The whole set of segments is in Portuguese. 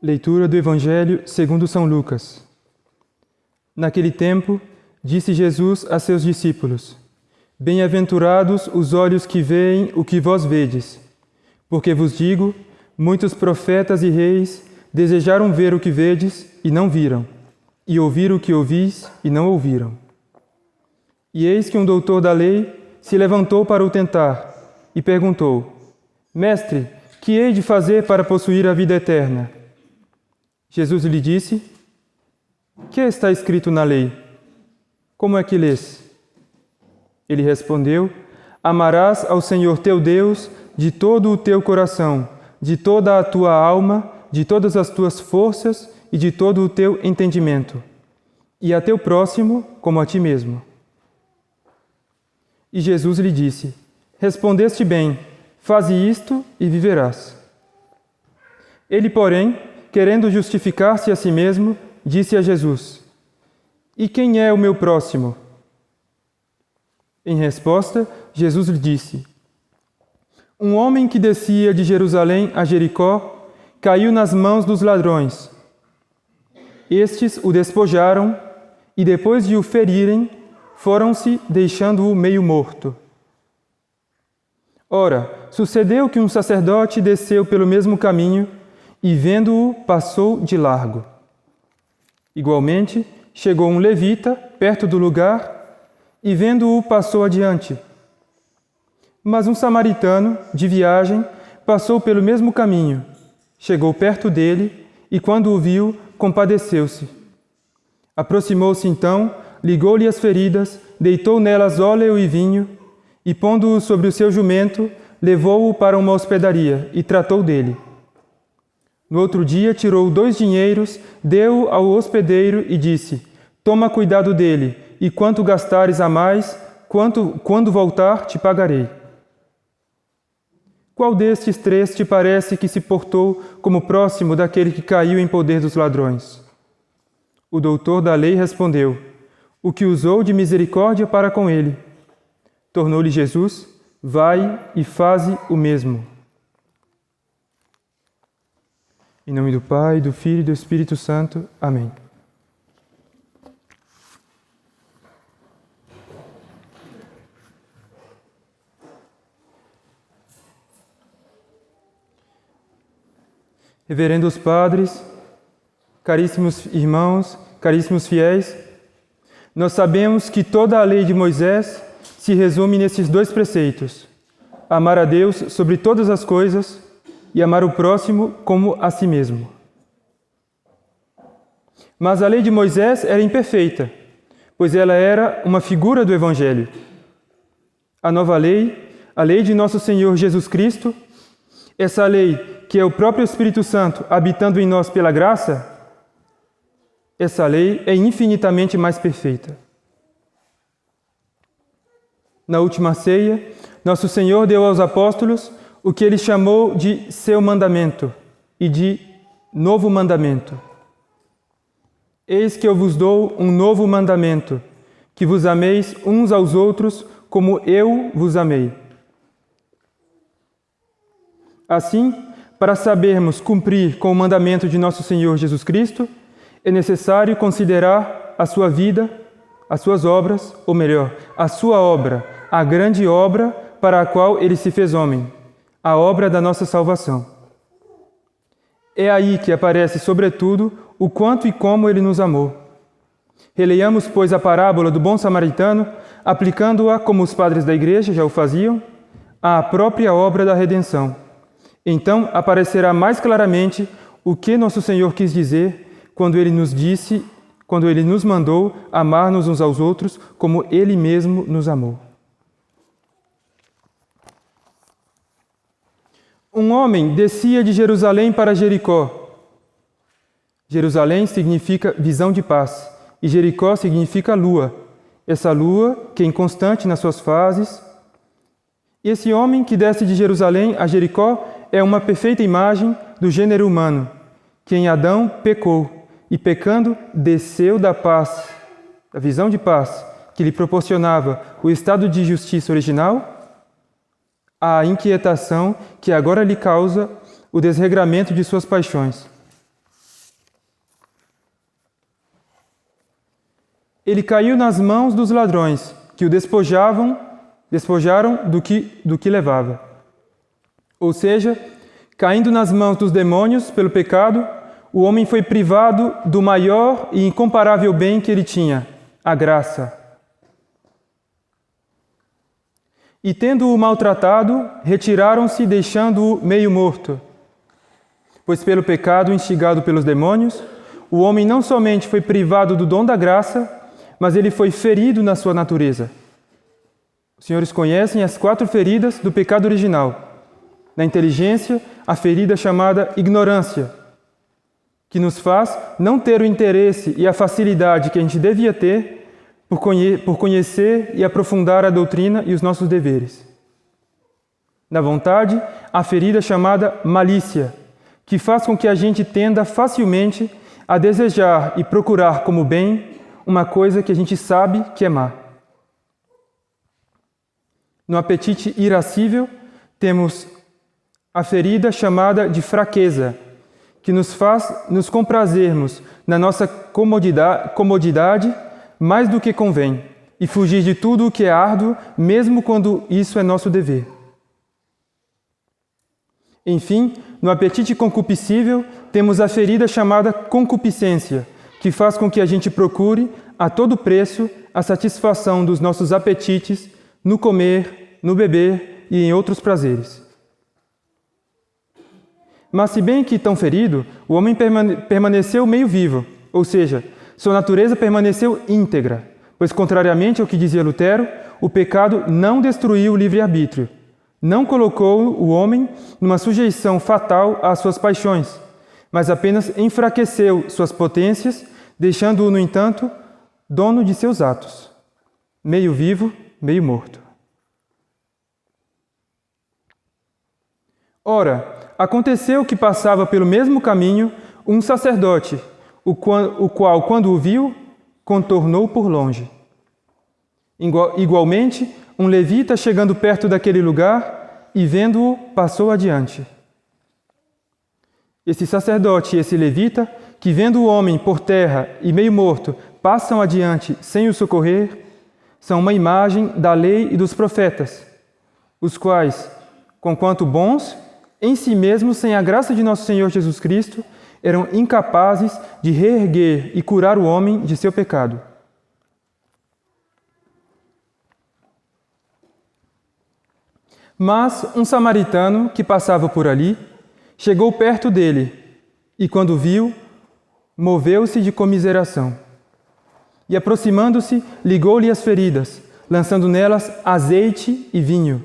Leitura do Evangelho segundo São Lucas. Naquele tempo, disse Jesus a seus discípulos: Bem-aventurados os olhos que veem o que vós vedes. Porque vos digo, muitos profetas e reis desejaram ver o que vedes e não viram, e ouvir o que ouvis e não ouviram. E eis que um doutor da lei se levantou para o tentar e perguntou: Mestre, que hei de fazer para possuir a vida eterna? Jesus lhe disse: Que está escrito na lei? Como é que lês? Ele respondeu: Amarás ao Senhor teu Deus de todo o teu coração, de toda a tua alma, de todas as tuas forças e de todo o teu entendimento, e a teu próximo como a ti mesmo. E Jesus lhe disse: Respondeste bem, faze isto e viverás. Ele, porém, querendo justificar-se a si mesmo, disse a Jesus: E quem é o meu próximo? Em resposta, Jesus lhe disse: Um homem que descia de Jerusalém a Jericó caiu nas mãos dos ladrões. Estes o despojaram e, depois de o ferirem, foram-se, deixando-o meio morto. Ora, sucedeu que um sacerdote desceu pelo mesmo caminho e, vendo-o, passou de largo. Igualmente, chegou um levita perto do lugar e, vendo-o, passou adiante. Mas um samaritano, de viagem, passou pelo mesmo caminho, chegou perto dele e, quando o viu, compadeceu-se. Aproximou-se então, ligou-lhe as feridas, deitou nelas óleo e vinho e, pondo-o sobre o seu jumento, levou-o para uma hospedaria e tratou dele. No outro dia, tirou 2 dinheiros, deu-o ao hospedeiro e disse: Toma cuidado dele, e quanto gastares a mais, quando voltar, te pagarei. Qual destes 3 te parece que se portou como próximo daquele que caiu em poder dos ladrões? O doutor da lei respondeu: O que usou de misericórdia para com ele. Tornou-lhe Jesus: Vai e faze o mesmo. Em nome do Pai, do Filho e do Espírito Santo. Amém. Reverendos padres, caríssimos irmãos, caríssimos fiéis, nós sabemos que toda a lei de Moisés se resume nesses 2 preceitos: amar a Deus sobre todas as coisas e amar o próximo como a si mesmo. Mas a lei de Moisés era imperfeita, pois ela era uma figura do Evangelho. A nova lei, a lei de nosso Senhor Jesus Cristo, essa lei que é o próprio Espírito Santo habitando em nós pela graça, essa lei é infinitamente mais perfeita. Na última ceia, nosso Senhor deu aos apóstolos o que ele chamou de seu mandamento e de novo mandamento. Eis que eu vos dou um novo mandamento, que vos ameis uns aos outros como eu vos amei. Assim, para sabermos cumprir com o mandamento de nosso Senhor Jesus Cristo, é necessário considerar a sua vida, as suas obras, ou melhor, a sua obra, a grande obra para a qual ele se fez homem, a obra da nossa salvação. É aí que aparece, sobretudo, o quanto e como ele nos amou. Releiamos, pois, a parábola do bom samaritano, aplicando-a, como os padres da Igreja já o faziam, à própria obra da redenção. Então aparecerá mais claramente o que nosso Senhor quis dizer quando ele nos mandou amar-nos uns aos outros como ele mesmo nos amou. Um homem descia de Jerusalém para Jericó. Jerusalém significa visão de paz e Jericó significa lua. Essa lua que é inconstante nas suas fases. Esse homem que desce de Jerusalém a Jericó é uma perfeita imagem do gênero humano, que em Adão pecou e, pecando, desceu da paz, da visão de paz que lhe proporcionava o estado de justiça original, à inquietação que agora lhe causa o desregramento de suas paixões. Ele caiu nas mãos dos ladrões, que o despojaram do que levava. Ou seja, caindo nas mãos dos demônios pelo pecado, o homem foi privado do maior e incomparável bem que ele tinha, a graça. E tendo-o maltratado, retiraram-se, deixando-o meio morto. Pois pelo pecado instigado pelos demônios, o homem não somente foi privado do dom da graça, mas ele foi ferido na sua natureza. Os senhores conhecem as 4 feridas do pecado original. Na inteligência, a ferida chamada ignorância, que nos faz não ter o interesse e a facilidade que a gente devia ter por conhecer e aprofundar a doutrina e os nossos deveres. Na vontade, a ferida chamada malícia, que faz com que a gente tenda facilmente a desejar e procurar como bem uma coisa que a gente sabe que é má. No apetite irascível, temos a ferida chamada de fraqueza, que nos faz nos comprazermos na nossa comodidade mais do que convém, e fugir de tudo o que é árduo, mesmo quando isso é nosso dever. Enfim, no apetite concupiscível, temos a ferida chamada concupiscência, que faz com que a gente procure, a todo preço, a satisfação dos nossos apetites no comer, no beber e em outros prazeres. Mas se bem que tão ferido, o homem permaneceu meio vivo, ou seja, sua natureza permaneceu íntegra, pois, contrariamente ao que dizia Lutero, o pecado não destruiu o livre-arbítrio, não colocou o homem numa sujeição fatal às suas paixões, mas apenas enfraqueceu suas potências, deixando-o, no entanto, dono de seus atos, meio vivo, meio morto. Ora, aconteceu que passava pelo mesmo caminho um sacerdote, o qual, quando o viu, contornou por longe. Igualmente, um levita, chegando perto daquele lugar e vendo-o, passou adiante. Esse sacerdote e esse levita, que vendo o homem por terra e meio morto, passam adiante sem o socorrer, são uma imagem da lei e dos profetas, os quais, conquanto bons, em si mesmos, sem a graça de nosso Senhor Jesus Cristo, eram incapazes de reerguer e curar o homem de seu pecado. Mas um samaritano que passava por ali, chegou perto dele e, quando viu, moveu-se de comiseração. E, aproximando-se, ligou-lhe as feridas, lançando nelas azeite e vinho.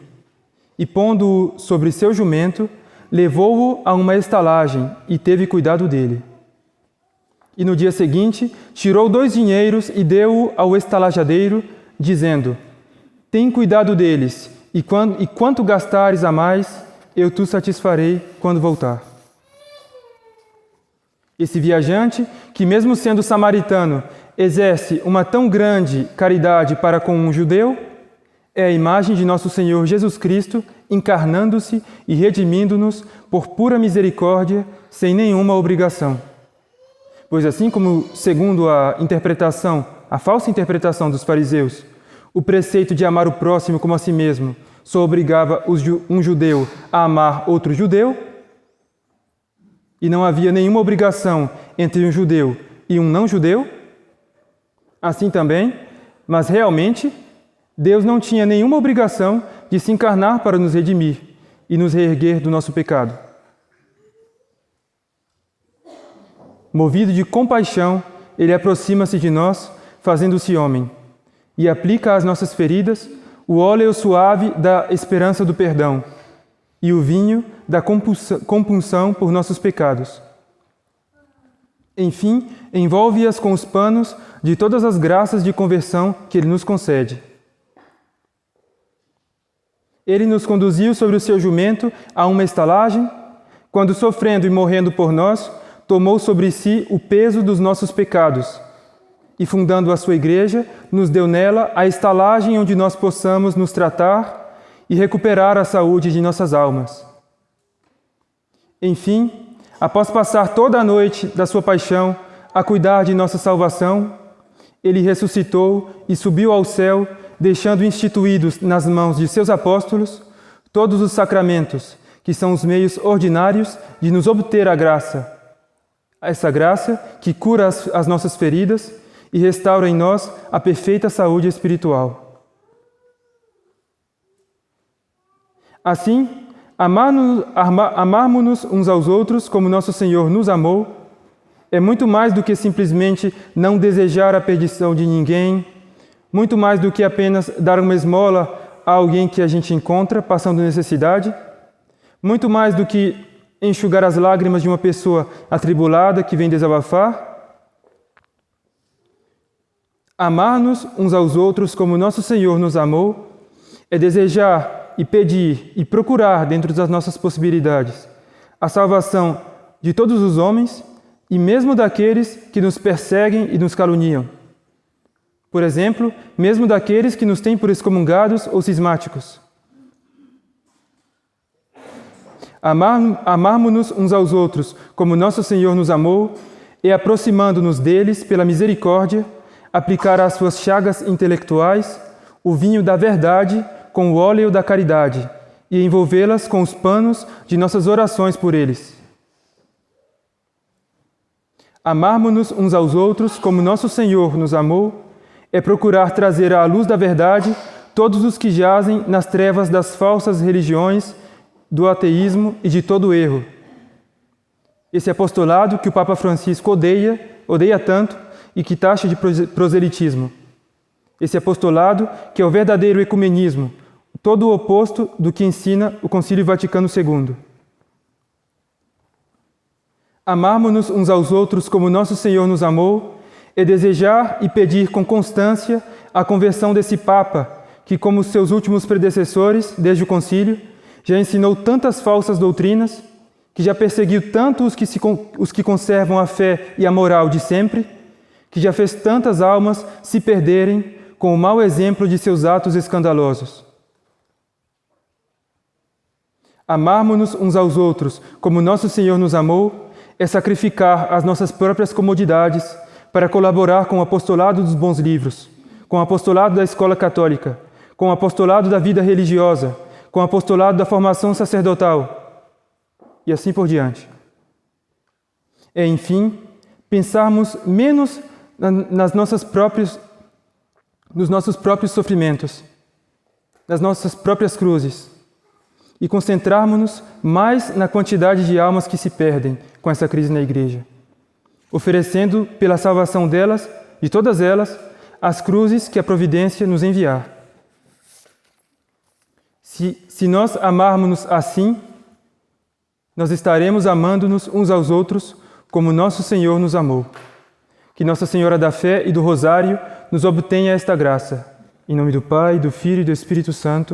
E, pondo-o sobre seu jumento, levou-o a uma estalagem e teve cuidado dele. E no dia seguinte, tirou 2 dinheiros e deu-o ao estalajadeiro, dizendo: tem cuidado deles, e quanto gastares a mais, eu te satisfarei quando voltar. Esse viajante, que mesmo sendo samaritano, exerce uma tão grande caridade para com um judeu, é a imagem de nosso Senhor Jesus Cristo, encarnando-se e redimindo-nos por pura misericórdia, sem nenhuma obrigação. Pois assim como, segundo a falsa interpretação dos fariseus, o preceito de amar o próximo como a si mesmo só obrigava um judeu a amar outro judeu, e não havia nenhuma obrigação entre um judeu e um não-judeu, assim também, mas realmente, Deus não tinha nenhuma obrigação de se encarnar para nos redimir e nos reerguer do nosso pecado. Movido de compaixão, Ele aproxima-se de nós, fazendo-se homem, e aplica às nossas feridas o óleo suave da esperança do perdão e o vinho da compunção por nossos pecados. Enfim, envolve-as com os panos de todas as graças de conversão que Ele nos concede. Ele nos conduziu sobre o seu jumento a uma estalagem, quando, sofrendo e morrendo por nós, tomou sobre si o peso dos nossos pecados, e, fundando a sua igreja, nos deu nela a estalagem onde nós possamos nos tratar e recuperar a saúde de nossas almas. Enfim, após passar toda a noite da sua paixão a cuidar de nossa salvação, Ele ressuscitou e subiu ao céu, deixando instituídos nas mãos de seus apóstolos todos os sacramentos, que são os meios ordinários de nos obter a graça. Essa graça que cura as nossas feridas e restaura em nós a perfeita saúde espiritual. Assim, amarmos-nos uns aos outros como nosso Senhor nos amou é muito mais do que simplesmente não desejar a perdição de ninguém, muito mais do que apenas dar uma esmola a alguém que a gente encontra passando necessidade, muito mais do que enxugar as lágrimas de uma pessoa atribulada que vem desabafar. Amar-nos uns aos outros como nosso Senhor nos amou é desejar e pedir e procurar dentro das nossas possibilidades a salvação de todos os homens e mesmo daqueles que nos perseguem e nos caluniam. Por exemplo, mesmo daqueles que nos têm por excomungados ou cismáticos. Amarmos-nos uns aos outros como nosso Senhor nos amou e, aproximando-nos deles pela misericórdia, aplicar às suas chagas intelectuais o vinho da verdade com o óleo da caridade e envolvê-las com os panos de nossas orações por eles. Amarmos-nos uns aos outros como nosso Senhor nos amou é procurar trazer à luz da verdade todos os que jazem nas trevas das falsas religiões, do ateísmo e de todo erro. Esse apostolado que o Papa Francisco odeia tanto e que taxa de proselitismo. Esse apostolado que é o verdadeiro ecumenismo, todo o oposto do que ensina o Concílio Vaticano II. Amarmos-nos uns aos outros como nosso Senhor nos amou é desejar e pedir com constância a conversão desse Papa, que, como seus últimos predecessores, desde o Concílio, já ensinou tantas falsas doutrinas, que já perseguiu tanto os que conservam a fé e a moral de sempre, que já fez tantas almas se perderem com o mau exemplo de seus atos escandalosos. Amarmos-nos uns aos outros como nosso Senhor nos amou é sacrificar as nossas próprias comodidades para colaborar com o apostolado dos bons livros, com o apostolado da escola católica, com o apostolado da vida religiosa, com o apostolado da formação sacerdotal, e assim por diante. É, enfim, pensarmos menos nos nossos próprios sofrimentos, nas nossas próprias cruzes, e concentrarmos-nos mais na quantidade de almas que se perdem com essa crise na Igreja, oferecendo pela salvação delas, de todas elas, as cruzes que a providência nos enviar. Se nós amarmos-nos assim, nós estaremos amando-nos uns aos outros como nosso Senhor nos amou. Que Nossa Senhora da Fé e do Rosário nos obtenha esta graça. Em nome do Pai, do Filho e do Espírito Santo.